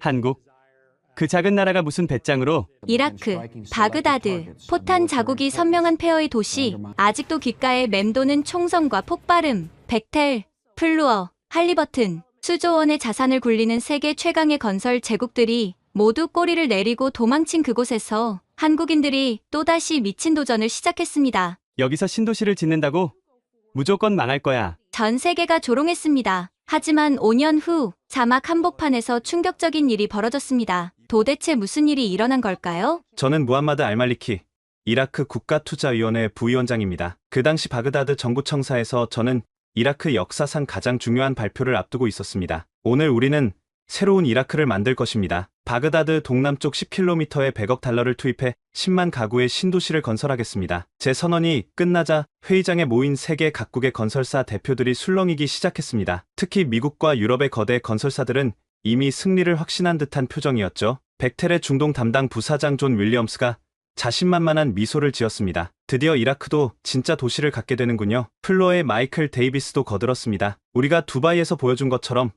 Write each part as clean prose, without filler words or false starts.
한국? 그 작은 나라가 무슨 배짱으로? 이라크, 바그다드, 포탄 자국이 선명한 폐허의 도시, 아직도 귓가에 맴도는 총성과 폭발음, 벡텔, 플루어, 할리버튼, 수조 원의 자산을 굴리는 세계 최강의 건설 제국들이 모두 꼬리를 내리고 도망친 그곳에서 한국인들이 또다시 미친 도전을 시작했습니다. 여기서 신도시를 짓는다고? 무조건 망할 거야. 전 세계가 조롱했습니다. 하지만 5년 후 사막 한복판에서 충격적인 일이 벌어졌습니다. 도대체 무슨 일이 일어난 걸까요? 저는 무함마드 알말리키, 이라크 국가투자위원회 부위원장입니다. 그 당시 바그다드 정부청사에서 저는 이라크 역사상 가장 중요한 발표를 앞두고 있었습니다. 오늘 우리는 새로운 이라크를 만들 것입니다. 바그다드 동남쪽 10km에 100억 달러를 투입해 10만 가구의 신도시를 건설하겠습니다. 제 선언이 끝나자 회의장에 모인 세계 각국의 건설사 대표들이 술렁이기 시작했습니다. 특히 미국과 유럽의 거대 건설사들은 이미 승리를 확신한 듯한 표정이었죠. 벡텔의 중동 담당 부사장 존 윌리엄스가 자신만만한 미소를 지었습니다. 드디어 이라크도 진짜 도시를 갖게 되는군요. 플로어의 마이클 데이비스도 거들었습니다. 우리가 두바이에서 보여준 것처럼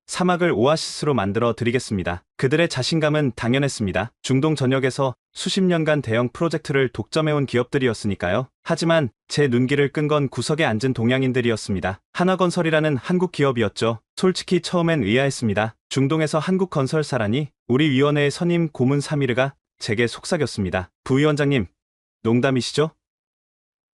사막을 오아시스로 만들어 드리겠습니다. 그들의 자신감은 당연했습니다. 중동 전역에서 수십 년간 대형 프로젝트를 독점해온 기업들이었으니까요. 하지만 제 눈길을 끈 건 구석에 앉은 동양인들이었습니다. 하나건설이라는 한국 기업이었죠. 솔직히 처음엔 의아했습니다. 중동에서 한국 건설사라니? 우리 위원회의 선임 고문 사미르가 제게 속삭였습니다. 부위원장님, 농담이시죠?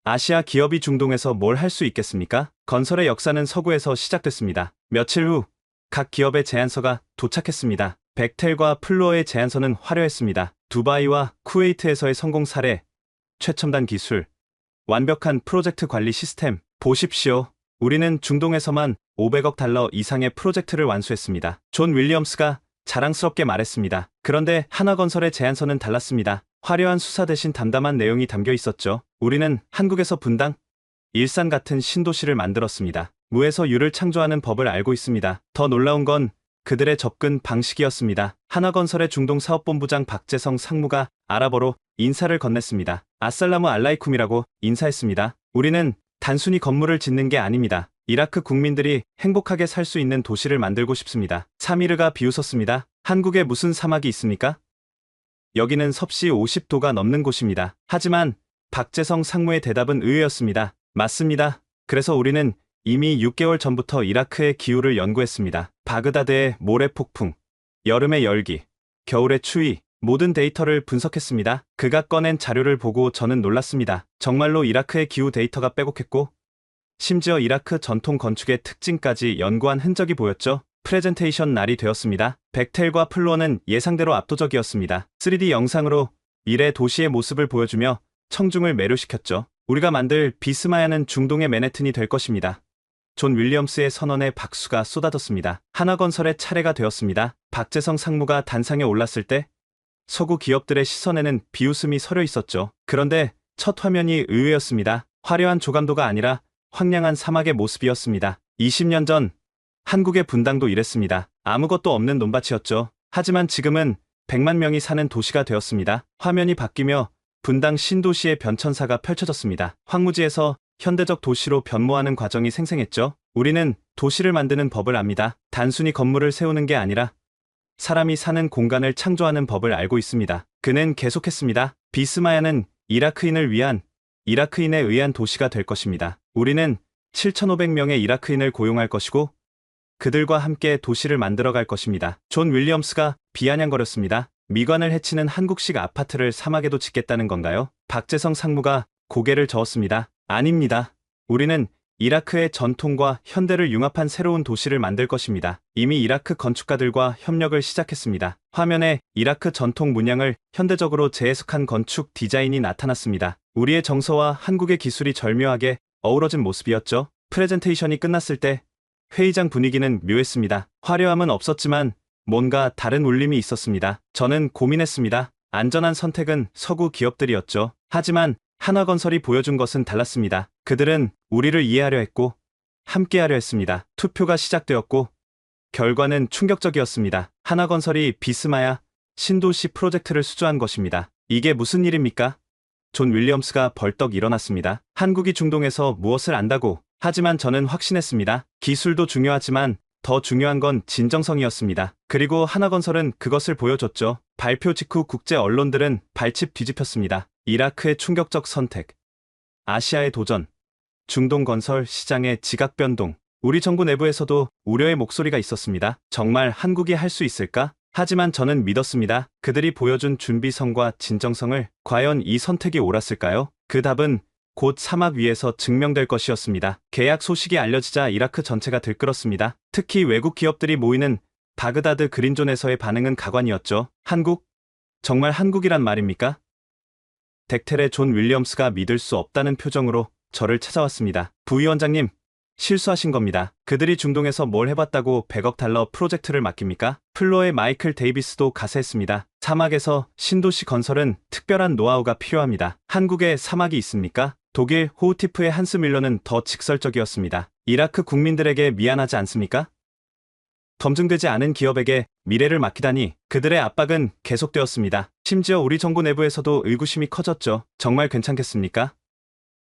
아시아 기업이 중동에서 뭘 할 수 있겠습니까? 건설의 역사는 서구에서 시작됐습니다. 며칠 후 각 기업의 제안서가 도착했습니다. 벡텔과 플로어의 제안서는 화려했습니다. 두바이와 쿠웨이트에서의 성공 사례, 최첨단 기술, 완벽한 프로젝트 관리 시스템. 보십시오. 우리는 중동에서만 500억 달러 이상의 프로젝트를 완수했습니다. 존 윌리엄스가 자랑스럽게 말했습니다. 그런데 하나건설의 제안서는 달랐습니다. 화려한 수사 대신 담담한 내용이 담겨 있었죠. 우리는 한국에서 분당, 일산 같은 신도시를 만들었습니다. 무에서 유를 창조하는 법을 알고 있습니다. 더 놀라운 건 그들의 접근 방식이었습니다. 하나건설의 중동사업본부장 박재성 상무가 아랍어로 인사를 건넸습니다. 아살라무 알라이쿰이라고 인사했습니다. 우리는 단순히 건물을 짓는 게 아닙니다. 이라크 국민들이 행복하게 살 수 있는 도시를 만들고 싶습니다. 사미르가 비웃었습니다. 한국에 무슨 사막이 있습니까? 여기는 섭씨 50도가 넘는 곳입니다. 하지만 박재성 상무의 대답은 의외였습니다. 맞습니다. 그래서 우리는 이미 6개월 전부터 이라크의 기후를 연구했습니다. 바그다드의 모래 폭풍, 여름의 열기, 겨울의 추위, 모든 데이터를 분석했습니다. 그가 꺼낸 자료를 보고 저는 놀랐습니다. 정말로 이라크의 기후 데이터가 빼곡했고 심지어 이라크 전통 건축의 특징까지 연구한 흔적이 보였죠. 프레젠테이션 날이 되었습니다. 벡텔과 플로어는 예상대로 압도적이었습니다. 3D 영상으로 미래 도시의 모습을 보여주며 청중을 매료시켰죠. 우리가 만들 비스마야는 중동의 맨해튼이 될 것입니다. 존 윌리엄스의 선언에 박수가 쏟아졌습니다. 하나건설의 차례가 되었습니다. 박재성 상무가 단상에 올랐을 때 서구 기업들의 시선에는 비웃음이 서려 있었죠. 그런데 첫 화면이 의외였습니다. 화려한 조감도가 아니라 황량한 사막의 모습이었습니다. 20년 전 한국의 분당도 이랬습니다. 아무것도 없는 논밭이었죠. 하지만 지금은 100만 명이 사는 도시가 되었습니다. 화면이 바뀌며 분당 신도시의 변천사가 펼쳐졌습니다. 황무지에서 현대적 도시로 변모하는 과정이 생생했죠. 우리는 도시를 만드는 법을 압니다. 단순히 건물을 세우는 게 아니라 사람이 사는 공간을 창조하는 법을 알고 있습니다. 그는 계속했습니다. 비스마야는 이라크인에 의한 도시가 될 것입니다. 우리는 7,500명의 이라크인을 고용할 것이고 그들과 함께 도시를 만들어갈 것입니다. 존 윌리엄스가 비아냥거렸습니다. 미관을 해치는 한국식 아파트를 사막에도 짓겠다는 건가요? 박재성 상무가 고개를 저었습니다. 아닙니다. 우리는 이라크의 전통과 현대를 융합한 새로운 도시를 만들 것입니다. 이미 이라크 건축가들과 협력을 시작했습니다. 화면에 이라크 전통 문양을 현대적으로 재해석한 건축 디자인이 나타났습니다. 우리의 정서와 한국의 기술이 절묘하게 어우러진 모습이었죠. 프레젠테이션이 끝났을 때 회의장 분위기는 묘했습니다. 화려함은 없었지만 뭔가 다른 울림이 있었습니다. 저는 고민했습니다. 안전한 선택은 서구 기업들이었죠. 하지만 하나건설이 보여준 것은 달랐습니다. 그들은 우리를 이해하려 했고 함께하려 했습니다. 투표가 시작되었고 결과는 충격적이었습니다. 하나건설이 비스마야 신도시 프로젝트를 수주한 것입니다. 이게 무슨 일입니까? 존 윌리엄스가 벌떡 일어났습니다. 한국이 중동에서 무엇을 안다고? 하지만 저는 확신했습니다. 기술도 중요하지만 더 중요한 건 진정성이었습니다. 그리고 하나건설은 그것을 보여줬죠. 발표 직후 국제 언론들은 발집 뒤집혔습니다. 이라크의 충격적 선택, 아시아의 도전, 중동 건설 시장의 지각 변동. 우리 정부 내부에서도 우려의 목소리가 있었습니다. 정말 한국이 할 수 있을까? 하지만 저는 믿었습니다. 그들이 보여준 준비성과 진정성을. 과연 이 선택이 옳았을까요? 그 답은 곧 사막 위에서 증명될 것이었습니다. 계약 소식이 알려지자 이라크 전체가 들끓었습니다. 특히 외국 기업들이 모이는 바그다드 그린존에서의 반응은 가관이었죠. 한국? 정말 한국이란 말입니까? 덱텔의 존 윌리엄스가 믿을 수 없다는 표정으로 저를 찾아왔습니다. 부위원장님, 실수하신 겁니다. 그들이 중동에서 뭘 해봤다고 100억 달러 프로젝트를 맡깁니까? 플로의 마이클 데이비스도 가세했습니다. 사막에서 신도시 건설은 특별한 노하우가 필요합니다. 한국에 사막이 있습니까? 독일 호우티프의 한스 밀러는 더 직설적이었습니다. 이라크 국민들에게 미안하지 않습니까? 검증되지 않은 기업에게 미래를 맡기다니. 그들의 압박은 계속되었습니다. 심지어 우리 정부 내부에서도 의구심이 커졌죠. 정말 괜찮겠습니까?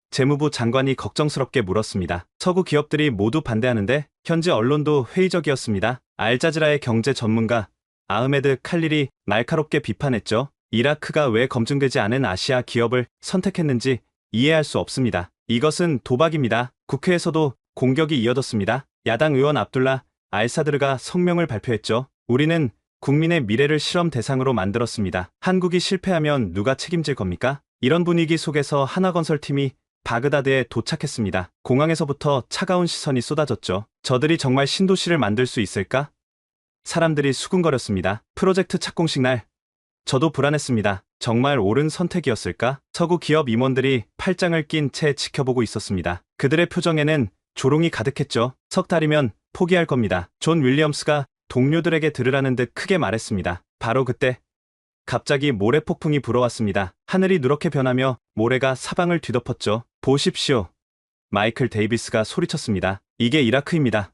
재무부 장관이 걱정스럽게 물었습니다. 서구 기업들이 모두 반대하는데 현지 언론도 회의적이었습니다. 알자지라의 경제 전문가 아흐메드 칼릴이 날카롭게 비판했죠. 이라크가 왜 검증되지 않은 아시아 기업을 선택했는지 이해할 수 없습니다. 이것은 도박입니다. 국회에서도 공격이 이어졌습니다. 야당 의원 압둘라 알사드르가 성명을 발표했죠. 우리는 국민의 미래를 실험 대상으로 만들었습니다. 한국이 실패하면 누가 책임질 겁니까? 이런 분위기 속에서 하나건설팀이 바그다드에 도착했습니다. 공항에서부터 차가운 시선이 쏟아졌죠. 저들이 정말 신도시를 만들 수 있을까? 사람들이 수군거렸습니다. 프로젝트 착공식 날, 저도 불안했습니다. 정말 옳은 선택이었을까? 서구 기업 임원들이 팔짱을 낀 채 지켜보고 있었습니다. 그들의 표정에는 조롱이 가득했죠. 석 달이면 포기할 겁니다. 존 윌리엄스가 동료들에게 들으라는 듯 크게 말했습니다. 바로 그때 갑자기 모래 폭풍이 불어왔습니다. 하늘이 누렇게 변하며 모래가 사방을 뒤덮었죠. 보십시오. 마이클 데이비스가 소리쳤습니다. 이게 이라크입니다.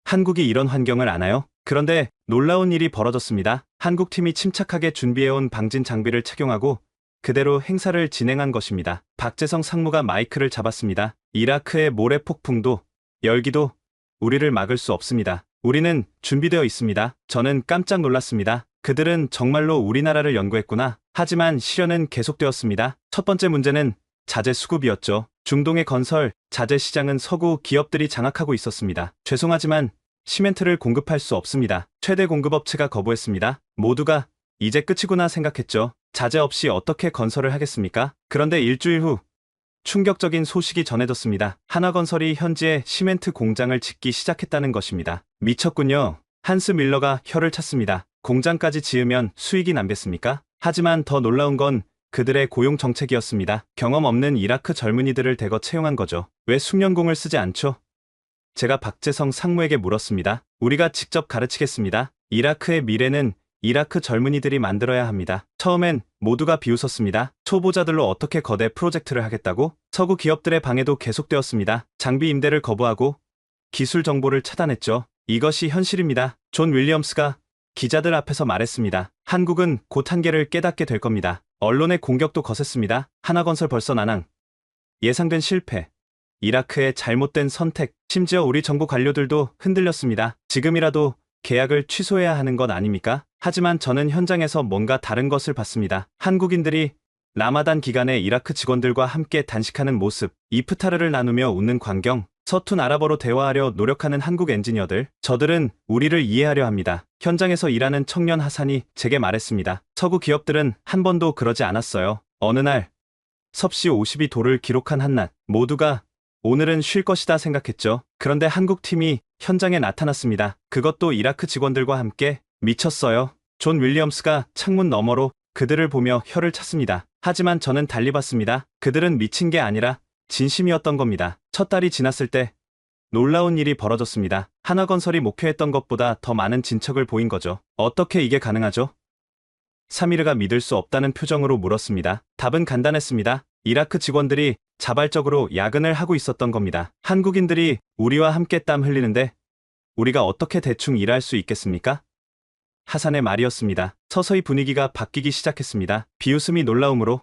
한국이 이런 환경을 아나요? 그런데 놀라운 일이 벌어졌습니다. 한국팀이 침착하게 준비해온 방진 장비를 착용하고 그대로 행사를 진행한 것입니다. 박재성 상무가 마이크를 잡았습니다. 이라크의 모래 폭풍도 열기도 우리를 막을 수 없습니다. 우리는 준비되어 있습니다. 저는 깜짝 놀랐습니다. 그들은 정말로 우리나라를 연구했구나. 하지만 실현은 계속되었습니다. 첫 번째 문제는 자재 수급이었죠. 중동의 건설, 자재 시장은 서구 기업들이 장악하고 있었습니다. 죄송하지만 시멘트를 공급할 수 없습니다. 최대 공급업체가 거부했습니다. 모두가 이제 끝이구나 생각했죠. 자재 없이 어떻게 건설을 하겠습니까? 그런데 일주일 후 충격적인 소식이 전해졌습니다. 하나건설이 현지에 시멘트 공장을 짓기 시작했다는 것입니다. 미쳤군요. 한스 밀러가 혀를 찼습니다. 공장까지 지으면 수익이 남겠습니까? 하지만 더 놀라운 건 그들의 고용 정책이었습니다. 경험 없는 이라크 젊은이들을 대거 채용한 거죠. 왜 숙련공을 쓰지 않죠? 제가 박재성 상무에게 물었습니다. 우리가 직접 가르치겠습니다. 이라크의 미래는 이라크 젊은이들이 만들어야 합니다. 처음엔 모두가 비웃었습니다. 초보자들로 어떻게 거대 프로젝트를 하겠다고? 서구 기업들의 방해도 계속되었습니다. 장비 임대를 거부하고 기술 정보를 차단했죠. 이것이 현실입니다. 존 윌리엄스가 기자들 앞에서 말했습니다. 한국은 곧 한계를 깨닫게 될 겁니다. 언론의 공격도 거셌습니다. 하나건설 벌써 난항. 예상된 실패. 이라크의 잘못된 선택. 심지어 우리 정부 관료들도 흔들렸습니다. 지금이라도 계약을 취소해야 하는 것 아닙니까? 하지만 저는 현장에서 뭔가 다른 것을 봤습니다. 한국인들이 라마단 기간에 이라크 직원들과 함께 단식하는 모습, 이프타르를 나누며 웃는 광경, 서툰 아랍어로 대화하려 노력하는 한국 엔지니어들, 저들은 우리를 이해하려 합니다. 현장에서 일하는 청년 하산이 제게 말했습니다. 서구 기업들은 한 번도 그러지 않았어요. 어느 날 섭씨 52도를 기록한 한낮, 모두가 오늘은 쉴 것이다 생각했죠. 그런데 한국 팀이 현장에 나타났습니다. 그것도 이라크 직원들과 함께. 미쳤어요. 존 윌리엄스가 창문 너머로 그들을 보며 혀를 찼습니다. 하지만 저는 달리 봤습니다. 그들은 미친 게 아니라 진심이었던 겁니다. 첫 달이 지났을 때 놀라운 일이 벌어졌습니다. 하나건설이 목표했던 것보다 더 많은 진척을 보인 거죠. 어떻게 이게 가능하죠? 사미르가 믿을 수 없다는 표정으로 물었습니다. 답은 간단했습니다. 이라크 직원들이 자발적으로 야근을 하고 있었던 겁니다. 한국인들이 우리와 함께 땀 흘리는데 우리가 어떻게 대충 일할 수 있겠습니까? 하산의 말이었습니다. 서서히 분위기가 바뀌기 시작했습니다. 비웃음이 놀라움으로,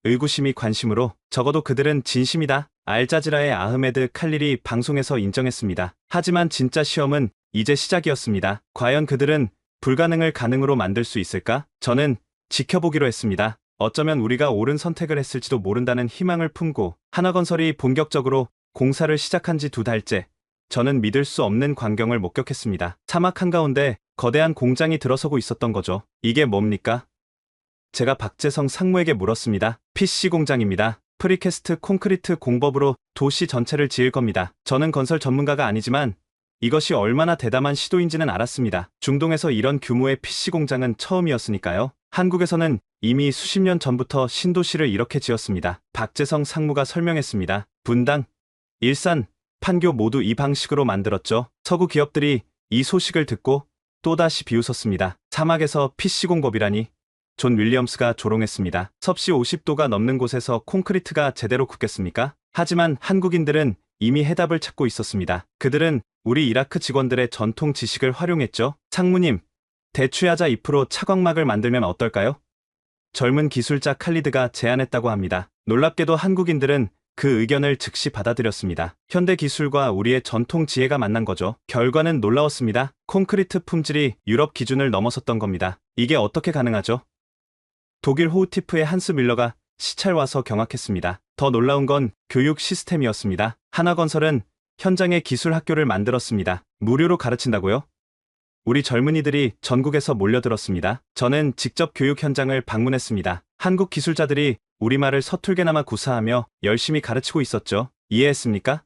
의구심이 관심으로, 적어도 그들은 진심이다. 알자지라의 아흐메드 칼릴이 방송에서 인정했습니다. 하지만 진짜 시험은 이제 시작이었습니다. 과연 그들은 불가능을 가능으로 만들 수 있을까? 저는 지켜보기로 했습니다. 어쩌면 우리가 옳은 선택을 했을지도 모른다는 희망을 품고 하나건설이 본격적으로 공사를 시작한 지 2달째, 저는 믿을 수 없는 광경을 목격했습니다. 사막 한가운데 거대한 공장이 들어서고 있었던 거죠. 이게 뭡니까? 제가 박재성 상무에게 물었습니다. PC 공장입니다. 프리캐스트 콘크리트 공법으로 도시 전체를 지을 겁니다. 저는 건설 전문가가 아니지만 이것이 얼마나 대담한 시도인지는 알았습니다. 중동에서 이런 규모의 PC 공장은 처음이었으니까요. 한국에서는 이미 수십 년 전부터 신도시를 이렇게 지었습니다. 박재성 상무가 설명했습니다. 분당, 일산, 판교 모두 이 방식으로 만들었죠. 서구 기업들이 이 소식을 듣고 또다시 비웃었습니다. 사막에서 PC 공법이라니. 존 윌리엄스가 조롱했습니다. 섭씨 50도가 넘는 곳에서 콘크리트가 제대로 굳겠습니까? 하지만 한국인들은 이미 해답을 찾고 있었습니다. 그들은 우리 이라크 직원들의 전통 지식을 활용했죠. 상무님, 대추야자 잎으로 차광막을 만들면 어떨까요? 젊은 기술자 칼리드가 제안했다고 합니다. 놀랍게도 한국인들은 그 의견을 즉시 받아들였습니다. 현대 기술과 우리의 전통 지혜가 만난 거죠. 결과는 놀라웠습니다. 콘크리트 품질이 유럽 기준을 넘어섰던 겁니다. 이게 어떻게 가능하죠? 독일 호우티프의 한스 밀러가 시찰 와서 경악했습니다. 더 놀라운 건 교육 시스템이었습니다. 하나건설은 현장에 기술 학교를 만들었습니다. 무료로 가르친다고요? 우리 젊은이들이 전국에서 몰려들었습니다. 저는 직접 교육 현장을 방문했습니다. 한국 기술자들이 우리말을 서툴게나마 구사하며 열심히 가르치고 있었죠. 이해했습니까?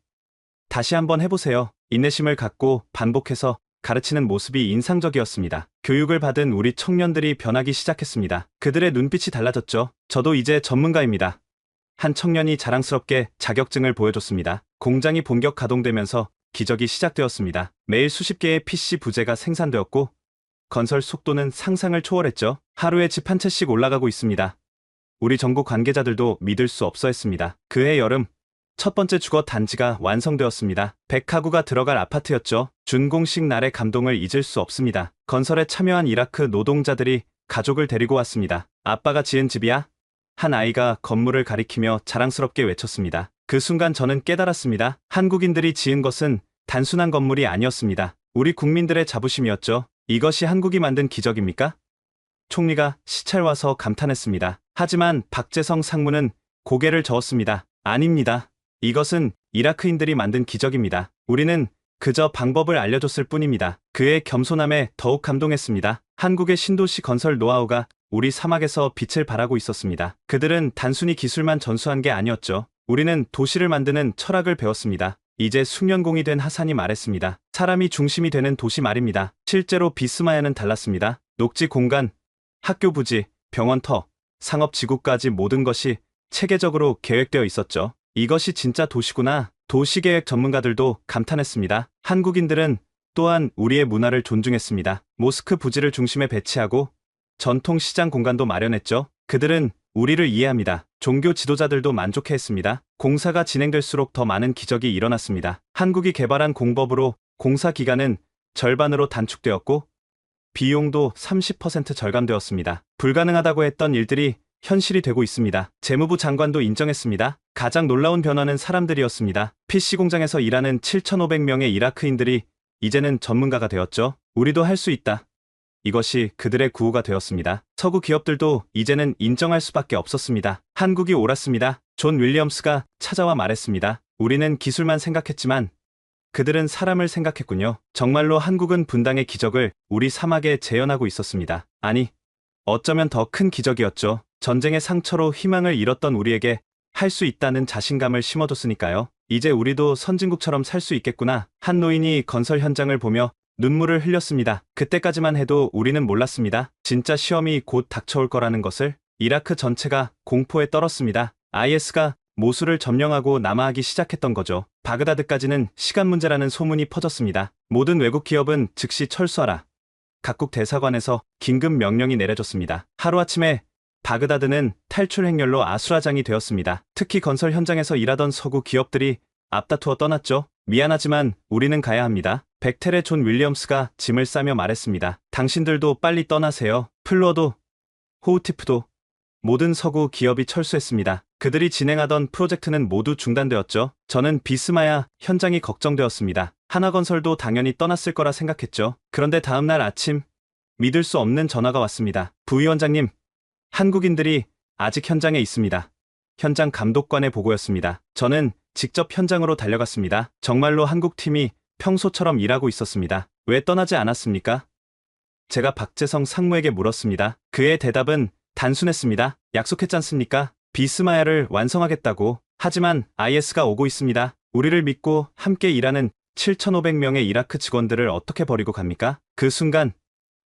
다시 한번 해보세요. 인내심을 갖고 반복해서 가르치는 모습이 인상적이었습니다. 교육을 받은 우리 청년들이 변하기 시작했습니다. 그들의 눈빛이 달라졌죠. 저도 이제 전문가입니다. 한 청년이 자랑스럽게 자격증을 보여줬습니다. 공장이 본격 가동되면서 기적이 시작되었습니다. 매일 수십 개의 PC 부재가 생산되었고 건설 속도는 상상을 초월했죠. 하루에 집 한 채씩 올라가고 있습니다. 우리 정부 관계자들도 믿을 수 없어 했습니다. 그해 여름, 첫 번째 주거 단지가 완성되었습니다. 100가구가 들어갈 아파트였죠. 준공식 날의 감동을 잊을 수 없습니다. 건설에 참여한 이라크 노동자들이 가족을 데리고 왔습니다. 아빠가 지은 집이야? 한 아이가 건물을 가리키며 자랑스럽게 외쳤습니다. 그 순간 저는 깨달았습니다. 한국인들이 지은 것은 단순한 건물이 아니었습니다. 우리 국민들의 자부심이었죠. 이것이 한국이 만든 기적입니까? 총리가 시찰 와서 감탄했습니다. 하지만 박재성 상무는 고개를 저었습니다. 아닙니다. 이것은 이라크인들이 만든 기적입니다. 우리는 그저 방법을 알려줬을 뿐입니다. 그의 겸손함에 더욱 감동했습니다. 한국의 신도시 건설 노하우가 우리 사막에서 빛을 발하고 있었습니다. 그들은 단순히 기술만 전수한 게 아니었죠. 우리는 도시를 만드는 철학을 배웠습니다. 이제 숙련공이 된 하산이 말했습니다. 사람이 중심이 되는 도시 말입니다. 실제로 비스마야는 달랐습니다. 녹지 공간, 학교 부지, 병원터, 상업지구까지 모든 것이 체계적으로 계획되어 있었죠. 이것이 진짜 도시구나. 도시계획 전문가들도 감탄했습니다. 한국인들은 또한 우리의 문화를 존중했습니다. 모스크 부지를 중심에 배치하고 전통 시장 공간도 마련했죠. 그들은 우리를 이해합니다. 종교 지도자들도 만족해했습니다. 공사가 진행될수록 더 많은 기적이 일어났습니다. 한국이 개발한 공법으로 공사 기간은 절반으로 단축되었고 비용도 30% 절감되었습니다. 불가능하다고 했던 일들이 현실이 되고 있습니다. 재무부 장관도 인정했습니다. 가장 놀라운 변화는 사람들이었습니다. PC 공장에서 일하는 7,500명의 이라크인들이 이제는 전문가가 되었죠. 우리도 할 수 있다. 이것이 그들의 구호가 되었습니다. 서구 기업들도 이제는 인정할 수밖에 없었습니다. 한국이 옳았습니다. 존 윌리엄스가 찾아와 말했습니다. 우리는 기술만 생각했지만 그들은 사람을 생각했군요. 정말로 한국은 분당의 기적을 우리 사막에 재현하고 있었습니다. 아니, 어쩌면 더 큰 기적이었죠. 전쟁의 상처로 희망을 잃었던 우리에게 할 수 있다는 자신감을 심어줬으니까요. 이제 우리도 선진국처럼 살 수 있겠구나. 한 노인이 건설 현장을 보며 눈물을 흘렸습니다. 그때까지만 해도 우리는 몰랐습니다. 진짜 시험이 곧 닥쳐올 거라는 것을. 이라크 전체가 공포에 떨었습니다. IS가 모술을 점령하고 남하하기 시작했던 거죠. 바그다드까지는 시간 문제라는 소문이 퍼졌습니다. 모든 외국 기업은 즉시 철수하라. 각국 대사관에서 긴급 명령이 내려졌습니다. 하루아침에 바그다드는 탈출 행렬로 아수라장이 되었습니다. 특히 건설 현장에서 일하던 서구 기업들이 앞다투어 떠났죠. 미안하지만 우리는 가야 합니다. 백텔의 존 윌리엄스가 짐을 싸며 말했습니다. 당신들도 빨리 떠나세요. 플루어도, 호우티프도, 모든 서구 기업이 철수했습니다. 그들이 진행하던 프로젝트는 모두 중단되었죠. 저는 비스마야 현장이 걱정되었습니다. 하나건설도 당연히 떠났을 거라 생각했죠. 그런데 다음날 아침 믿을 수 없는 전화가 왔습니다. 부위원장님, 한국인들이 아직 현장에 있습니다. 현장 감독관의 보고였습니다. 저는 직접 현장으로 달려갔습니다. 정말로 한국팀이 평소처럼 일하고 있었습니다. 왜 떠나지 않았습니까? 제가 박재성 상무에게 물었습니다. 그의 대답은 단순했습니다. 약속했지 않습니까? 비스마야를 완성하겠다고. 하지만 IS가 오고 있습니다. 우리를 믿고 함께 일하는 7,500명의 이라크 직원들을 어떻게 버리고 갑니까? 그 순간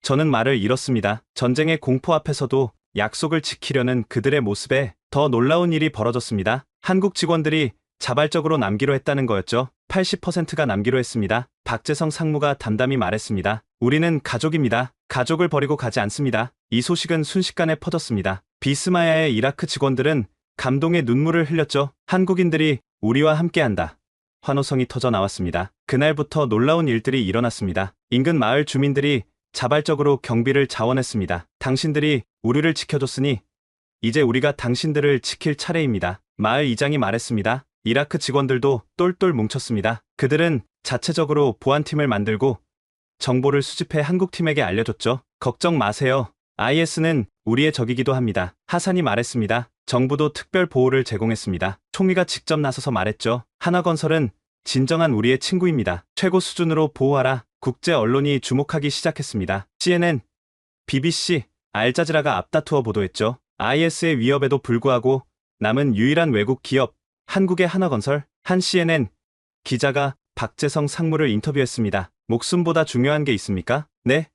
저는 말을 잃었습니다. 전쟁의 공포 앞에서도 약속을 지키려는 그들의 모습에 더 놀라운 일이 벌어졌습니다. 한국 직원들이 자발적으로 남기로 했다는 거였죠. 80%가 남기로 했습니다. 박재성 상무가 담담히 말했습니다. 우리는 가족입니다. 가족을 버리고 가지 않습니다. 이 소식은 순식간에 퍼졌습니다. 비스마야의 이라크 직원들은 감동의 눈물을 흘렸죠. 한국인들이 우리와 함께한다. 환호성이 터져 나왔습니다. 그날부터 놀라운 일들이 일어났습니다. 인근 마을 주민들이 자발적으로 경비를 자원했습니다. 당신들이 우리를 지켜줬으니 이제 우리가 당신들을 지킬 차례입니다. 마을 이장이 말했습니다. 이라크 직원들도 똘똘 뭉쳤습니다. 그들은 자체적으로 보안팀을 만들고 정보를 수집해 한국팀에게 알려줬죠. 걱정 마세요. IS는 우리의 적이기도 합니다. 하산이 말했습니다. 정부도 특별 보호를 제공했습니다. 총리가 직접 나서서 말했죠. 하나건설은 진정한 우리의 친구입니다. 최고 수준으로 보호하라. 국제 언론이 주목하기 시작했습니다. CNN, BBC, 알자지라가 앞다투어 보도했죠. IS의 위협에도 불구하고 남은 유일한 외국 기업, 한국의 하나건설. 한 CNN 기자가 박재성 상무를 인터뷰했습니다. 목숨보다 중요한 게 있습니까? 네,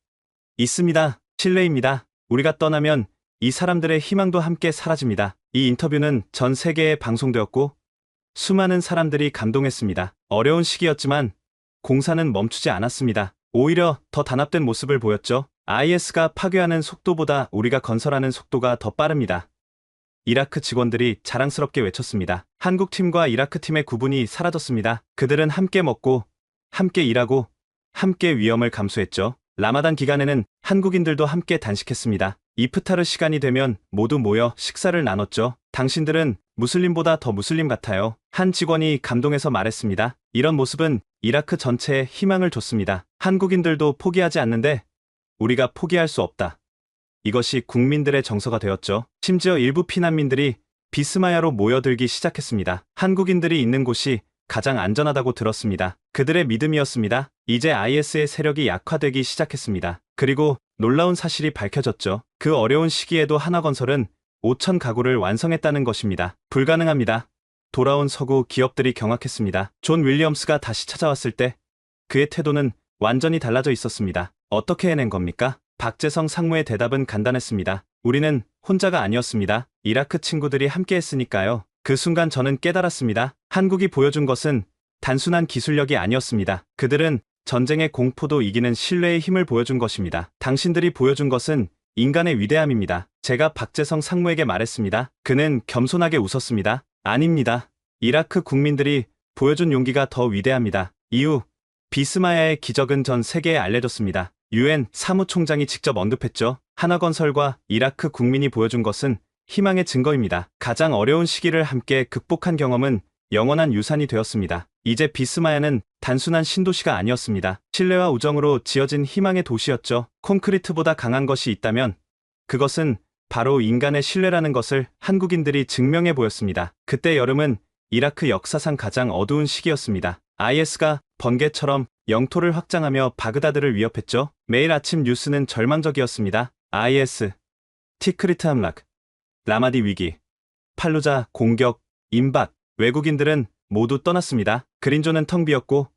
있습니다. 신뢰입니다. 우리가 떠나면 이 사람들의 희망도 함께 사라집니다. 이 인터뷰는 전 세계에 방송되었고 수많은 사람들이 감동했습니다. 어려운 시기였지만 공사는 멈추지 않았습니다. 오히려 더 단합된 모습을 보였죠. IS가 파괴하는 속도보다 우리가 건설하는 속도가 더 빠릅니다. 이라크 직원들이 자랑스럽게 외쳤습니다. 한국 팀과 이라크 팀의 구분이 사라졌습니다. 그들은 함께 먹고, 함께 일하고, 함께 위험을 감수했죠. 라마단 기간에는 한국인들도 함께 단식했습니다. 이프타르 시간이 되면 모두 모여 식사를 나눴죠. 당신들은 무슬림보다 더 무슬림 같아요. 한 직원이 감동해서 말했습니다. 이런 모습은 이라크 전체에 희망을 줬습니다. 한국인들도 포기하지 않는데 우리가 포기할 수 없다. 이것이 국민들의 정서가 되었죠. 심지어 일부 피난민들이 비스마야로 모여들기 시작했습니다. 한국인들이 있는 곳이 가장 안전하다고 들었습니다. 그들의 믿음이었습니다. 이제 IS의 세력이 약화되기 시작했습니다. 그리고 놀라운 사실이 밝혀졌죠. 그 어려운 시기에도 하나건설은 5천 가구를 완성했다는 것입니다. 불가능합니다. 돌아온 서구 기업들이 경악했습니다. 존 윌리엄스가 다시 찾아왔을 때 그의 태도는 완전히 달라져 있었습니다. 어떻게 해낸 겁니까? 박재성 상무의 대답은 간단했습니다. 우리는 혼자가 아니었습니다. 이라크 친구들이 함께 했으니까요. 그 순간 저는 깨달았습니다. 한국이 보여준 것은 단순한 기술력이 아니었습니다. 그들은 전쟁의 공포도 이기는 신뢰의 힘을 보여준 것입니다. 당신들이 보여준 것은 인간의 위대함입니다. 제가 박재성 상무에게 말했습니다. 그는 겸손하게 웃었습니다. 아닙니다. 이라크 국민들이 보여준 용기가 더 위대합니다. 이후 비스마야의 기적은 전 세계에 알려졌습니다. UN 사무총장이 직접 언급했죠. 하나건설과 이라크 국민이 보여준 것은 희망의 증거입니다. 가장 어려운 시기를 함께 극복한 경험은 영원한 유산이 되었습니다. 이제 비스마야는 단순한 신도시가 아니었습니다. 신뢰와 우정으로 지어진 희망의 도시였죠. 콘크리트보다 강한 것이 있다면 그것은 바로 인간의 신뢰라는 것을 한국인들이 증명해 보였습니다. 그때 여름은 이라크 역사상 가장 어두운 시기였습니다. IS가 번개처럼 영토를 확장하며 바그다드를 위협했죠. 매일 아침 뉴스는 절망적이었습니다. IS, 티크리트 함락, 라마디 위기, 팔루자 공격, 임박, 외국인들은 모두 떠났습니다. 그린존은 텅 비었고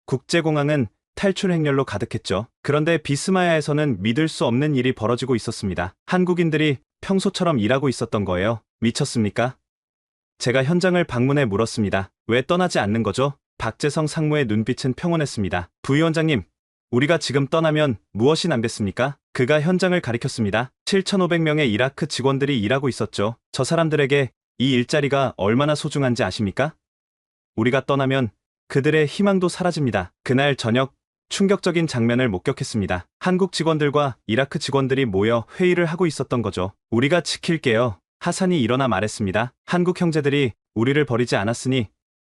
국제공항은 탈출 행렬로 가득했죠. 그런데 비스마야에서는 믿을 수 없는 일이 벌어지고 있었습니다. 한국인들이 평소처럼 일하고 있었던 거예요. 미쳤습니까? 제가 현장을 방문해 물었습니다. 왜 떠나지 않는 거죠? 박재성 상무의 눈빛은 평온했습니다. 부위원장님, 우리가 지금 떠나면 무엇이 남겠습니까? 그가 현장을 가리켰습니다. 7,500명의 이라크 직원들이 일하고 있었죠. 저 사람들에게 이 일자리가 얼마나 소중한지 아십니까? 우리가 떠나면 그들의 희망도 사라집니다. 그날 저녁 충격적인 장면을 목격했습니다. 한국 직원들과 이라크 직원들이 모여 회의를 하고 있었던 거죠. 우리가 지킬게요. 하산이 일어나 말했습니다. 한국 형제들이 우리를 버리지 않았으니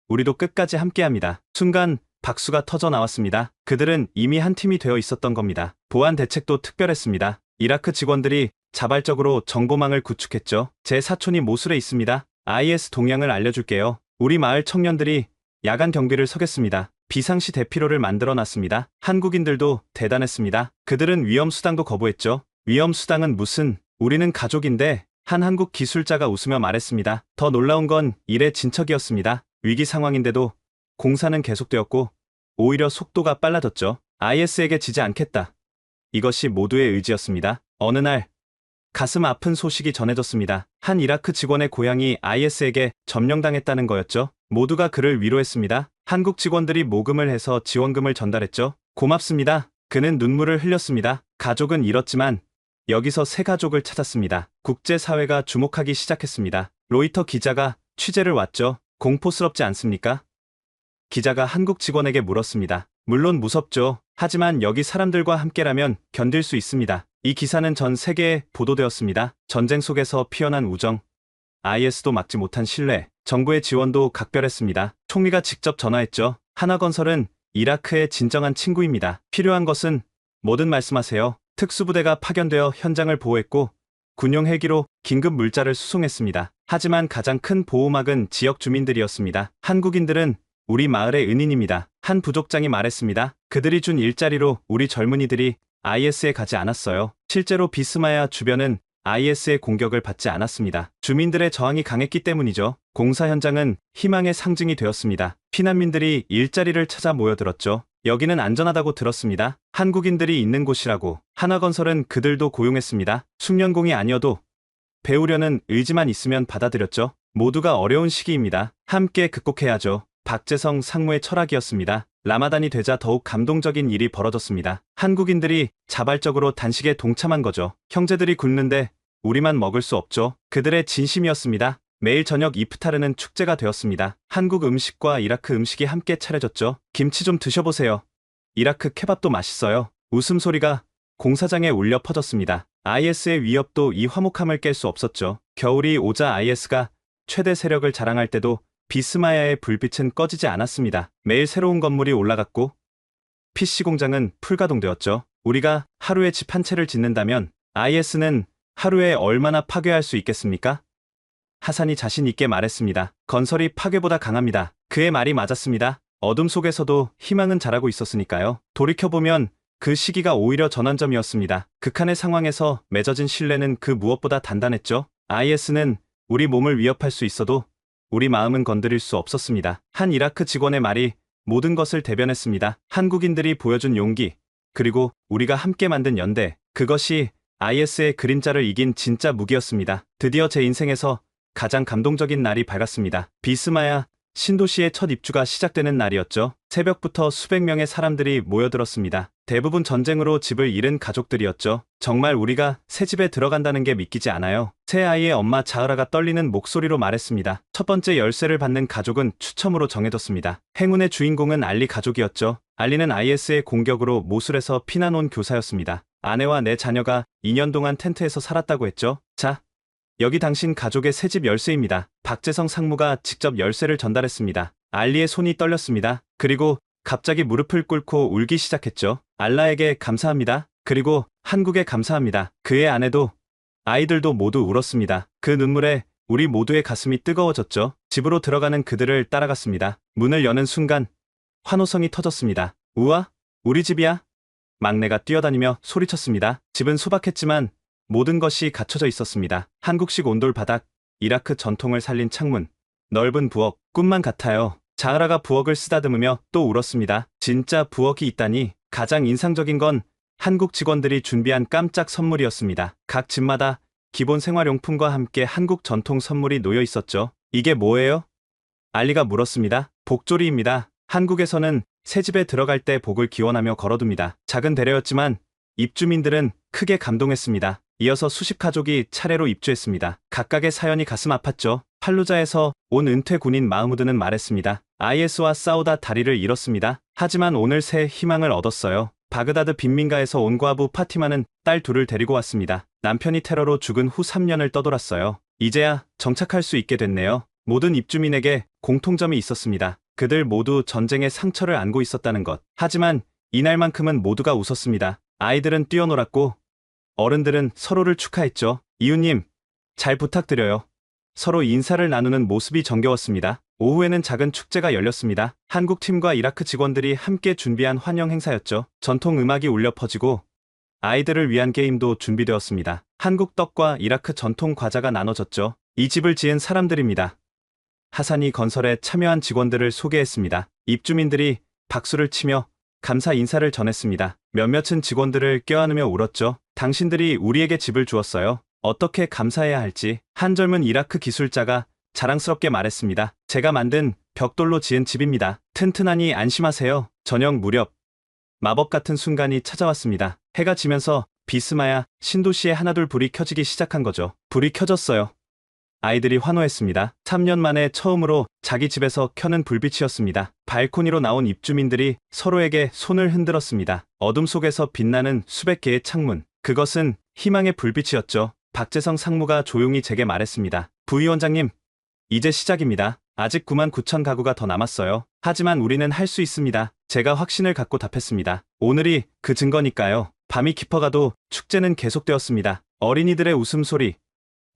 우리도 끝까지 함께합니다. 순간 박수가 터져 나왔습니다. 그들은 이미 한 팀이 되어 있었던 겁니다. 보안 대책도 특별했습니다. 이라크 직원들이 자발적으로 정보망을 구축했죠. 제 사촌이 모술에 있습니다. IS 동향을 알려줄게요. 우리 마을 청년들이 야간 경비를 서겠습니다. 비상시 대피로를 만들어 놨습니다. 한국인들도 대단했습니다. 그들은 위험수당도 거부했죠. 위험수당은 무슨, 우리는 가족인데, 한 한국 기술자가 웃으며 말했습니다. 더 놀라운 건 일의 진척이었습니다. 위기 상황인데도 공사는 계속되었고 오히려 속도가 빨라졌죠. IS에게 지지 않겠다. 이것이 모두의 의지였습니다. 어느 날 가슴 아픈 소식이 전해졌습니다. 한 이라크 직원의 고향이 IS에게 점령당했다는 거였죠. 모두가 그를 위로했습니다. 한국 직원들이 모금을 해서 지원금을 전달했죠. 고맙습니다. 그는 눈물을 흘렸습니다. 가족은 잃었지만 여기서 새 가족을 찾았습니다. 국제사회가 주목하기 시작했습니다. 로이터 기자가 취재를 왔죠. 공포스럽지 않습니까? 기자가 한국 직원에게 물었습니다. 물론 무섭죠. 하지만 여기 사람들과 함께라면 견딜 수 있습니다. 이 기사는 전 세계에 보도되었습니다. 전쟁 속에서 피어난 우정, IS도 막지 못한 신뢰, 정부의 지원도 각별했습니다. 총리가 직접 전화했죠. 하나건설은 이라크의 진정한 친구입니다. 필요한 것은 뭐든 말씀하세요. 특수부대가 파견되어 현장을 보호했고 군용 헬기로 긴급 물자를 수송했습니다. 하지만 가장 큰 보호막은 지역 주민들이었습니다. 한국인들은 우리 마을의 은인입니다. 한 부족장이 말했습니다. 그들이 준 일자리로 우리 젊은이들이 IS에 가지 않았어요. 실제로 비스마야 주변은 IS의 공격을 받지 않았습니다. 주민들의 저항이 강했기 때문이죠. 공사 현장은 희망의 상징이 되었습니다. 피난민들이 일자리를 찾아 모여들었죠. 여기는 안전하다고 들었습니다. 한국인들이 있는 곳이라고. 하나건설은 그들도 고용했습니다. 숙련공이 아니어도 배우려는 의지만 있으면 받아들였죠. 모두가 어려운 시기입니다. 함께 극복해야죠. 박재성 상무의 철학이었습니다. 라마단이 되자 더욱 감동적인 일이 벌어졌습니다. 한국인들이 자발적으로 단식에 동참한 거죠. 형제들이 굶는데 우리만 먹을 수 없죠. 그들의 진심이었습니다. 매일 저녁 이프타르는 축제가 되었습니다. 한국 음식과 이라크 음식이 함께 차려졌죠. 김치 좀 드셔보세요. 이라크 케밥도 맛있어요. 웃음소리가 공사장에 울려 퍼졌습니다. IS의 위협도 이 화목함을 깰 수 없었죠. 겨울이 오자 IS가 최대 세력을 자랑할 때도 비스마야의 불빛은 꺼지지 않았습니다. 매일 새로운 건물이 올라갔고 PC 공장은 풀가동되었죠. 우리가 하루에 집 한 채를 짓는다면 IS는 하루에 얼마나 파괴할 수 있겠습니까? 하산이 자신 있게 말했습니다. 건설이 파괴보다 강합니다. 그의 말이 맞았습니다. 어둠 속에서도 희망은 자라고 있었으니까요. 돌이켜보면 그 시기가 오히려 전환점이었습니다. 극한의 상황에서 맺어진 신뢰는 그 무엇보다 단단했죠. IS는 우리 몸을 위협할 수 있어도 우리 마음은 건드릴 수 없었습니다. 한 이라크 직원의 말이 모든 것을 대변했습니다. 한국인들이 보여준 용기, 그리고 우리가 함께 만든 연대, 그것이 IS의 그림자를 이긴 진짜 무기였습니다. 드디어 제 인생에서 가장 감동적인 날이 밝았습니다. 비스마야 신도시의 첫 입주가 시작되는 날이었죠. 새벽부터 수백 명의 사람들이 모여들었습니다. 대부분 전쟁으로 집을 잃은 가족들이었죠. 정말 우리가 새 집에 들어간다는 게 믿기지 않아요. 새 아이의 엄마 자흐라가 떨리는 목소리로 말했습니다. 첫 번째 열쇠를 받는 가족은 추첨으로 정해졌습니다. 행운의 주인공은 알리 가족이었죠. 알리는 IS의 공격으로 모술에서 피난 온 교사였습니다. 아내와 내 자녀가 2년 동안 텐트에서 살았다고 했죠. 자, 여기 당신 가족의 새집 열쇠입니다. 박재성 상무가 직접 열쇠를 전달했습니다. 알리의 손이 떨렸습니다. 그리고 갑자기 무릎을 꿇고 울기 시작했죠. 알라에게 감사합니다. 그리고 한국에 감사합니다. 그의 아내도 아이들도 모두 울었습니다. 그 눈물에 우리 모두의 가슴이 뜨거워졌죠. 집으로 들어가는 그들을 따라갔습니다. 문을 여는 순간 환호성이 터졌습니다. 우와, 우리 집이야? 막내가 뛰어다니며 소리쳤습니다. 집은 소박했지만 모든 것이 갖춰져 있었습니다. 한국식 온돌 바닥, 이라크 전통을 살린 창문, 넓은 부엌, 꿈만 같아요. 자흐라가 부엌을 쓰다듬으며 또 울었습니다. 진짜 부엌이 있다니. 가장 인상적인 건 한국 직원들이 준비한 깜짝 선물이었습니다. 각 집마다 기본 생활용품과 함께 한국 전통 선물이 놓여 있었죠. 이게 뭐예요? 알리가 물었습니다. 복조리입니다. 한국에서는 새 집에 들어갈 때 복을 기원하며 걸어둡니다. 작은 배려였지만 입주민들은 크게 감동했습니다. 이어서 수십 가족이 차례로 입주했습니다. 각각의 사연이 가슴 아팠죠. 팔루자에서 온 은퇴 군인 마흐무드는 말했습니다. IS와 싸우다 다리를 잃었습니다. 하지만 오늘 새 희망을 얻었어요. 바그다드 빈민가에서 온 과부 파티마는 딸 둘을 데리고 왔습니다. 남편이 테러로 죽은 후 3년을 떠돌았어요. 이제야 정착할 수 있게 됐네요. 모든 입주민에게 공통점이 있었습니다. 그들 모두 전쟁의 상처를 안고 있었다는 것. 하지만 이날만큼은 모두가 웃었습니다. 아이들은 뛰어놀았고 어른들은 서로를 축하했죠. 이웃님, 잘 부탁드려요. 서로 인사를 나누는 모습이 정겨웠습니다. 오후에는 작은 축제가 열렸습니다. 한국 팀과 이라크 직원들이 함께 준비한 환영 행사였죠. 전통 음악이 울려 퍼지고 아이들을 위한 게임도 준비되었습니다. 한국 떡과 이라크 전통 과자가 나눠졌죠. 이 집을 지은 사람들입니다. 하사니 건설에 참여한 직원들을 소개했습니다. 입주민들이 박수를 치며 감사 인사를 전했습니다. 몇몇은 직원들을 껴안으며 울었죠. 당신들이 우리에게 집을 주었어요. 어떻게 감사해야 할지 한 젊은 이라크 기술자가 자랑스럽게 말했습니다. 제가 만든 벽돌로 지은 집입니다. 튼튼하니 안심하세요. 저녁 무렵 마법 같은 순간이 찾아왔습니다. 해가 지면서 비스마야 신도시에 하나둘 불이 켜지기 시작한 거죠. 불이 켜졌어요. 아이들이 환호했습니다. 3년 만에 처음으로 자기 집에서 켜는 불빛이었습니다. 발코니로 나온 입주민들이 서로에게 손을 흔들었습니다. 어둠 속에서 빛나는 수백 개의 창문. 그것은 희망의 불빛이었죠. 박재성 상무가 조용히 제게 말했습니다. 부위원장님, 이제 시작입니다. 아직 9만 9천 가구가 더 남았어요. 하지만 우리는 할 수 있습니다. 제가 확신을 갖고 답했습니다. 오늘이 그 증거니까요. 밤이 깊어가도 축제는 계속되었습니다. 어린이들의 웃음소리,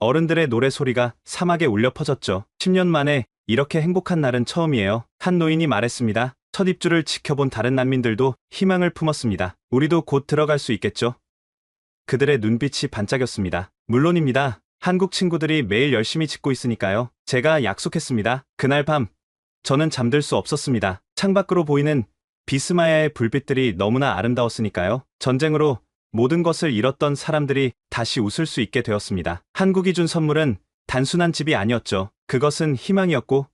어른들의 노래소리가 사막에 울려 퍼졌죠. 10년 만에 이렇게 행복한 날은 처음이에요. 한 노인이 말했습니다. 첫 입주를 지켜본 다른 난민들도 희망을 품었습니다. 우리도 곧 들어갈 수 있겠죠? 그들의 눈빛이 반짝였습니다. 물론입니다. 한국 친구들이 매일 열심히 짓고 있으니까요. 제가 약속했습니다. 그날 밤 저는 잠들 수 없었습니다. 창밖으로 보이는 비스마야의 불빛들이 너무나 아름다웠으니까요. 전쟁으로 모든 것을 잃었던 사람들이 다시 웃을 수 있게 되었습니다. 한국이 준 선물은 단순한 집이 아니었죠. 그것은 희망이었고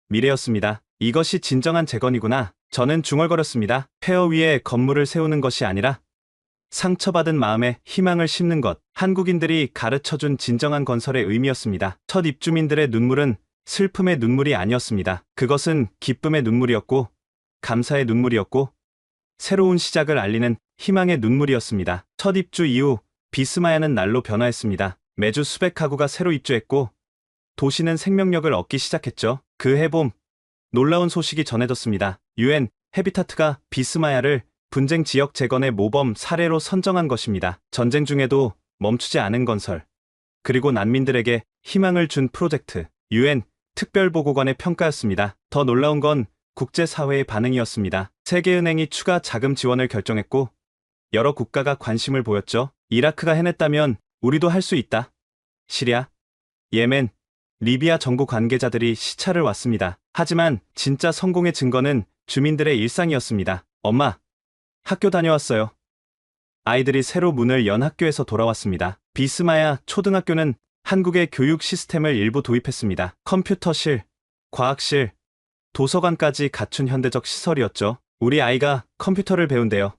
미래였습니다. 이것이 진정한 재건이구나. 저는 중얼거렸습니다. 폐허 위에 건물을 세우는 것이 아니라 상처받은 마음에 희망을 심는 것. 한국인들이 가르쳐준 진정한 건설의 의미였습니다. 첫 입주민들의 눈물은 슬픔의 눈물이 아니었습니다. 그것은 기쁨의 눈물이었고 감사의 눈물이었고 새로운 시작을 알리는 희망의 눈물이었습니다. 첫 입주 이후 비스마야는 날로 변화했습니다. 매주 수백 가구가 새로 입주했고 도시는 생명력을 얻기 시작했죠. 그 해봄 놀라운 소식이 전해졌습니다. UN 헤비타트가 비스마야를 분쟁 지역 재건의 모범 사례로 선정한 것입니다. 전쟁 중에도 멈추지 않은 건설, 그리고 난민들에게 희망을 준 프로젝트, UN 특별보고관의 평가였습니다. 더 놀라운 건 국제사회의 반응이었습니다. 세계은행이 추가 자금 지원을 결정했고 여러 국가가 관심을 보였죠. 이라크가 해냈다면 우리도 할 수 있다. 시리아, 예멘, 리비아 정부 관계자들이 시차를 왔습니다. 하지만 진짜 성공의 증거는 주민들의 일상이었습니다. 엄마, 학교 다녀왔어요. 아이들이 새로 문을 연 학교에서 돌아왔습니다. 비스마야 초등학교는 한국의 교육 시스템을 일부 도입했습니다. 컴퓨터실, 과학실, 도서관까지 갖춘 현대적 시설이었죠. 우리 아이가 컴퓨터를 배운대요.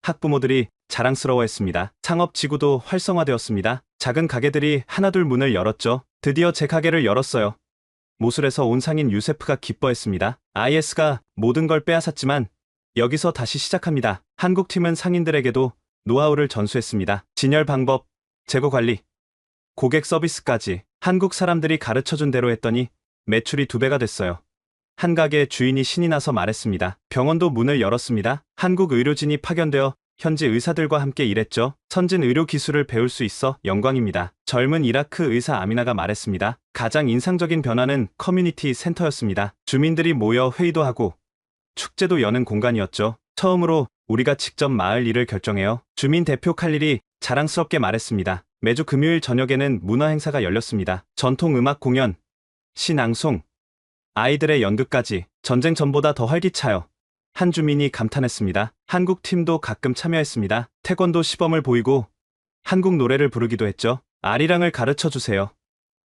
학부모들이 자랑스러워했습니다. 상업지구도 활성화되었습니다. 작은 가게들이 하나둘 문을 열었죠. 드디어 제 가게를 열었어요. 모술에서 온 상인 유세프가 기뻐했습니다. IS가 모든 걸 빼앗았지만 여기서 다시 시작합니다. 한국팀은 상인들에게도 노하우를 전수했습니다. 진열 방법, 재고 관리, 고객 서비스까지 한국 사람들이 가르쳐준 대로 했더니 매출이 2배가 됐어요. 한 가게 주인이 신이 나서 말했습니다. 병원도 문을 열었습니다. 한국 의료진이 파견되어 현지 의사들과 함께 일했죠. 선진 의료 기술을 배울 수 있어 영광입니다. 젊은 이라크 의사 아미나가 말했습니다. 가장 인상적인 변화는 커뮤니티 센터였습니다. 주민들이 모여 회의도 하고 축제도 여는 공간이었죠. 처음으로 우리가 직접 마을 일을 결정해요. 주민 대표 칼릴이 자랑스럽게 말했습니다. 매주 금요일 저녁에는 문화 행사가 열렸습니다. 전통 음악 공연, 시낭송, 아이들의 연극까지 전쟁 전보다 더 활기차요. 한 주민이 감탄했습니다. 한국 팀도 가끔 참여했습니다. 태권도 시범을 보이고 한국 노래를 부르기도 했죠. 아리랑을 가르쳐 주세요.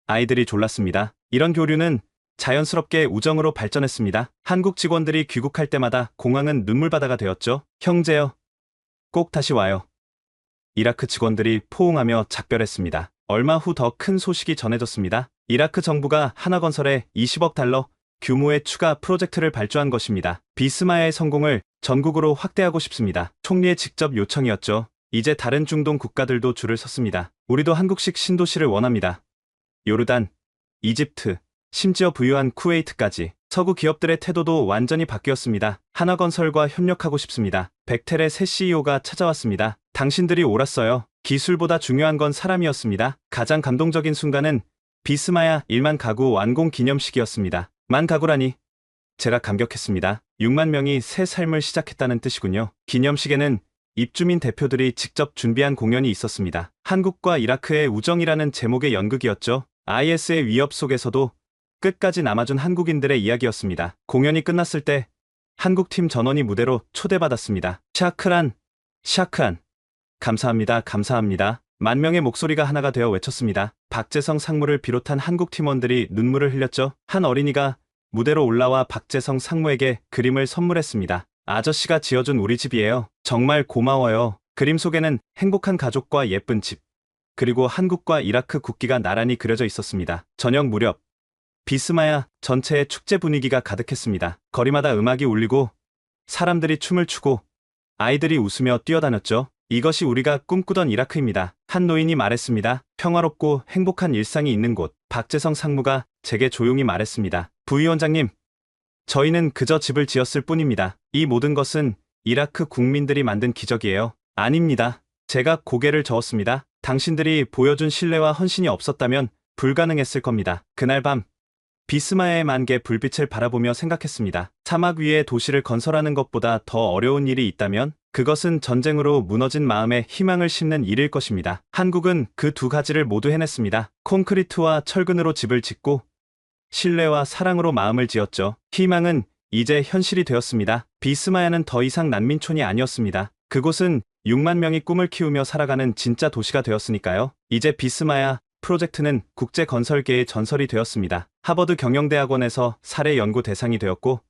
아이들이 졸랐습니다. 이런 교류는 자연스럽게 우정으로 발전했습니다. 한국 직원들이 귀국할 때마다 공항은 눈물바다가 되었죠. 형제여, 꼭 다시 와요. 이라크 직원들이 포옹하며 작별했습니다. 얼마 후 더 큰 소식이 전해졌습니다. 이라크 정부가 하나건설에 20억 달러 규모의 추가 프로젝트를 발주한 것입니다. 비스마야의 성공을 전국으로 확대하고 싶습니다. 총리의 직접 요청이었죠. 이제 다른 중동 국가들도 줄을 섰습니다. 우리도 한국식 신도시를 원합니다. 요르단, 이집트, 심지어 부유한 쿠웨이트까지 서구 기업들의 태도도 완전히 바뀌었습니다. 한화건설과 협력하고 싶습니다. 벡텔의 새 CEO가 찾아왔습니다. 당신들이 옳았어요. 기술보다 중요한 건 사람이었습니다. 가장 감동적인 순간은 비스마야 1만 가구 완공 기념식이었습니다. 만 가구라니. 제가 감격했습니다. 6만 명이 새 삶을 시작했다는 뜻이군요. 기념식에는 입주민 대표들이 직접 준비한 공연이 있었습니다. 한국과 이라크의 우정이라는 제목의 연극이었죠. IS의 위협 속에서도 끝까지 남아준 한국인들의 이야기였습니다. 공연이 끝났을 때 한국팀 전원이 무대로 초대받았습니다. 샤크란, 샤크란. 감사합니다, 감사합니다. 만 명의 목소리가 하나가 되어 외쳤습니다. 박재성 상무를 비롯한 한국 팀원들이 눈물을 흘렸죠. 한 어린이가 무대로 올라와 박재성 상무에게 그림을 선물했습니다. 아저씨가 지어준 우리 집이에요. 정말 고마워요. 그림 속에는 행복한 가족과 예쁜 집, 그리고 한국과 이라크 국기가 나란히 그려져 있었습니다. 저녁 무렵 비스마야 전체에 축제 분위기가 가득했습니다. 거리마다 음악이 울리고 사람들이 춤을 추고 아이들이 웃으며 뛰어다녔죠. 이것이 우리가 꿈꾸던 이라크입니다. 한 노인이 말했습니다. 평화롭고 행복한 일상이 있는 곳. 박재성 상무가 제게 조용히 말했습니다. 부위원장님, 저희는 그저 집을 지었을 뿐입니다. 이 모든 것은 이라크 국민들이 만든 기적이에요. 아닙니다. 제가 고개를 저었습니다. 당신들이 보여준 신뢰와 헌신이 없었다면 불가능했을 겁니다. 그날 밤 비스마야의 만개 불빛을 바라보며 생각했습니다. 사막 위에 도시를 건설하는 것보다 더 어려운 일이 있다면 그것은 전쟁으로 무너진 마음에 희망을 심는 일일 것입니다. 한국은 그 두 가지를 모두 해냈습니다. 콘크리트와 철근으로 집을 짓고 신뢰와 사랑으로 마음을 지었죠. 희망은 이제 현실이 되었습니다. 비스마야는 더 이상 난민촌이 아니었습니다. 그곳은 6만 명이 꿈을 키우며 살아가는 진짜 도시가 되었으니까요. 이제 비스마야 프로젝트는 국제 건설계의 전설이 되었습니다. 하버드 경영대학원에서 사례 연구 대상이 되었고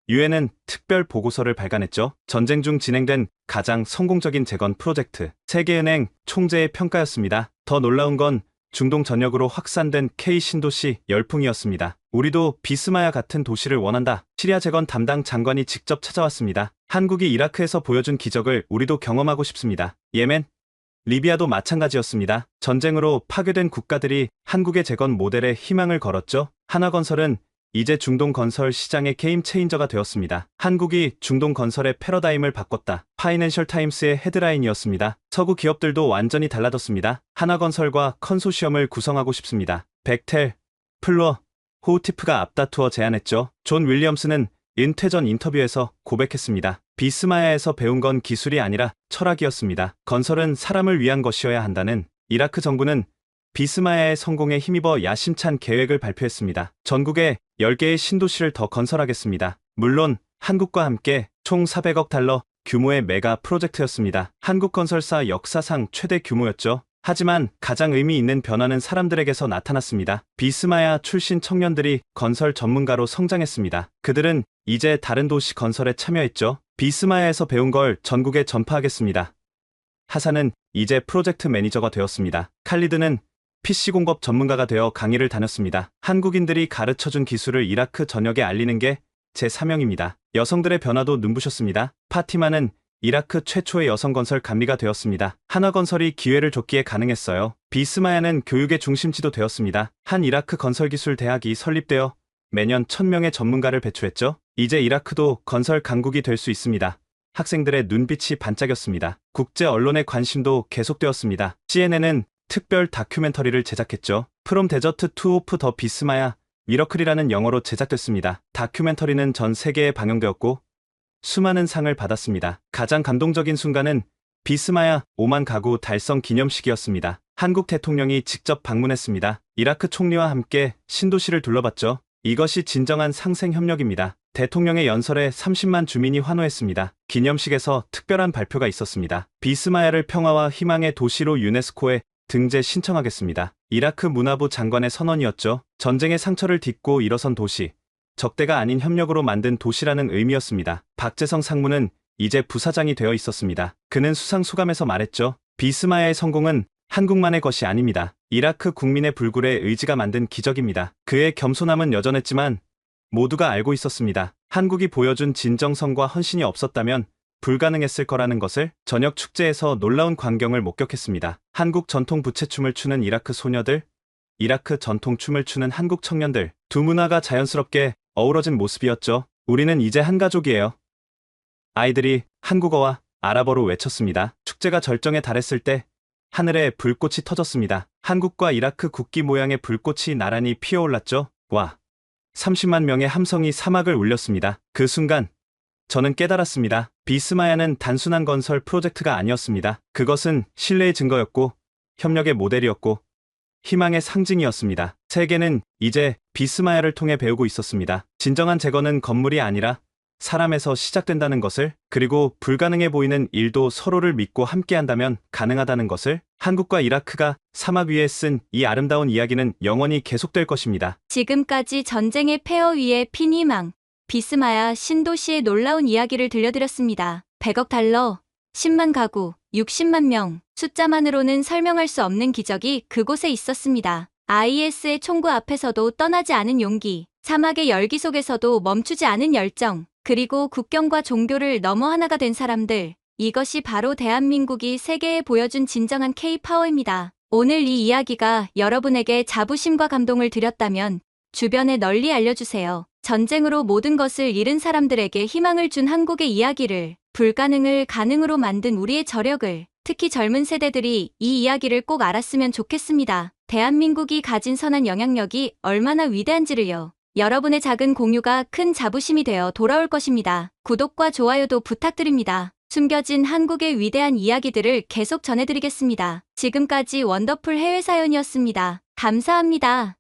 유엔은 특별 보고서를 발간했죠. 전쟁 중 진행된 가장 성공적인 재건 프로젝트, 세계은행 총재의 평가였습니다. 더 놀라운 건 중동 전역으로 확산된 K 신도시 열풍이었습니다. 우리도 비스마야 같은 도시를 원한다. 시리아 재건 담당 장관이 직접 찾아왔습니다. 한국이 이라크에서 보여준 기적을 우리도 경험하고 싶습니다. 예멘, 리비아도 마찬가지였습니다. 전쟁으로 파괴된 국가들이 한국의 재건 모델에 희망을 걸었죠. 한화건설은 이제 중동 건설 시장의 게임 체인저가 되었습니다. 한국이 중동 건설의 패러다임을 바꿨다. 파이낸셜 타임스의 헤드라인이었습니다. 서구 기업들도 완전히 달라졌습니다. 한화건설과 컨소시엄을 구성하고 싶습니다. 벡텔, 플루어, 호우티프가 앞다투어 제안했죠. 존 윌리엄스는 은퇴 전 인터뷰에서 고백했습니다. 비스마야에서 배운 건 기술이 아니라 철학이었습니다. 건설은 사람을 위한 것이어야 한다는. 이라크 정부는 비스마야의 성공에 힘입어 야심찬 계획을 발표했습니다. 전국에 10개의 신도시를 더 건설하겠습니다. 물론 한국과 함께 총 400억 달러 규모의 메가 프로젝트였습니다. 한국건설사 역사상 최대 규모였죠. 하지만 가장 의미 있는 변화는 사람들에게서 나타났습니다. 비스마야 출신 청년들이 건설 전문가로 성장했습니다. 그들은 이제 다른 도시 건설에 참여했죠. 비스마야에서 배운 걸 전국에 전파하겠습니다. 하산은 이제 프로젝트 매니저가 되었습니다. 칼리드는 PC 공법 전문가가 되어 강의를 다녔습니다. 한국인들이 가르쳐준 기술을 이라크 전역에 알리는 게 제 사명입니다. 여성들의 변화도 눈부셨습니다. 파티마는 이라크 최초의 여성 건설 감리가 되었습니다. 한화건설이 기회를 줬기에 가능했어요. 비스마야는 교육의 중심지도 되었습니다. 한 이라크 건설기술 대학이 설립되어 매년 1000명의 전문가를 배출했죠. 이제 이라크도 건설 강국이 될 수 있습니다. 학생들의 눈빛이 반짝였습니다. 국제 언론의 관심도 계속되었습니다. CNN은 특별 다큐멘터리를 제작했죠. 프롬 데저트 투 오프 더 비스마야 미러클이라는 영어로 제작됐습니다. 다큐멘터리는 전 세계에 방영되었고 수많은 상을 받았습니다. 가장 감동적인 순간은 비스마야 5만 가구 달성 기념식이었습니다. 한국 대통령이 직접 방문했습니다. 이라크 총리와 함께 신도시를 둘러봤죠. 이것이 진정한 상생협력입니다. 대통령의 연설에 30만 주민이 환호했습니다. 기념식에서 특별한 발표가 있었습니다. 비스마야를 평화와 희망의 도시로 유네스코에 등재 신청하겠습니다. 이라크 문화부 장관의 선언이었죠. 전쟁의 상처를 딛고 일어선 도시, 적대가 아닌 협력으로 만든 도시라는 의미였습니다. 박재성 상무는 이제 부사장이 되어 있었습니다. 그는 수상 소감에서 말했죠. 비스마야의 성공은 한국만의 것이 아닙니다. 이라크 국민의 불굴의 의지가 만든 기적입니다. 그의 겸손함은 여전했지만 모두가 알고 있었습니다. 한국이 보여준 진정성과 헌신이 없었다면 불가능했을 거라는 것을. 저녁 축제에서 놀라운 광경을 목격했습니다. 한국 전통 부채춤을 추는 이라크 소녀들, 이라크 전통 춤을 추는 한국 청년들. 두 문화가 자연스럽게 어우러진 모습이었죠. 우리는 이제 한 가족이에요. 아이들이 한국어와 아랍어로 외쳤습니다. 축제가 절정에 달했을 때 하늘에 불꽃이 터졌습니다. 한국과 이라크 국기 모양의 불꽃이 나란히 피어올랐죠. 와, 30만 명의 함성이 사막을 울렸습니다. 그 순간 저는 깨달았습니다. 비스마야는 단순한 건설 프로젝트가 아니었습니다. 그것은 신뢰의 증거였고 협력의 모델이었고 희망의 상징이었습니다. 세계는 이제 비스마야를 통해 배우고 있었습니다. 진정한 재건은 건물이 아니라 사람에서 시작된다는 것을, 그리고 불가능해 보이는 일도 서로를 믿고 함께한다면 가능하다는 것을. 한국과 이라크가 사막 위에 쓴 이 아름다운 이야기는 영원히 계속될 것입니다. 지금까지 전쟁의 폐허 위에 핀 희망, 비스마야 신도시의 놀라운 이야기를 들려드렸습니다. 100억 달러, 10만 가구, 60만 명, 숫자만으로는 설명할 수 없는 기적이 그곳에 있었습니다. IS의 총구 앞에서도 떠나지 않은 용기, 사막의 열기 속에서도 멈추지 않은 열정, 그리고 국경과 종교를 넘어 하나가 된 사람들. 이것이 바로 대한민국이 세계에 보여준 진정한 K-파워입니다. 오늘 이 이야기가 여러분에게 자부심과 감동을 드렸다면 주변에 널리 알려주세요. 전쟁으로 모든 것을 잃은 사람들에게 희망을 준 한국의 이야기를, 불가능을 가능으로 만든 우리의 저력을, 특히 젊은 세대들이 이 이야기를 꼭 알았으면 좋겠습니다. 대한민국이 가진 선한 영향력이 얼마나 위대한지를요. 여러분의 작은 공유가 큰 자부심이 되어 돌아올 것입니다. 구독과 좋아요도 부탁드립니다. 숨겨진 한국의 위대한 이야기들을 계속 전해드리겠습니다. 지금까지 원더풀 해외사연이었습니다. 감사합니다.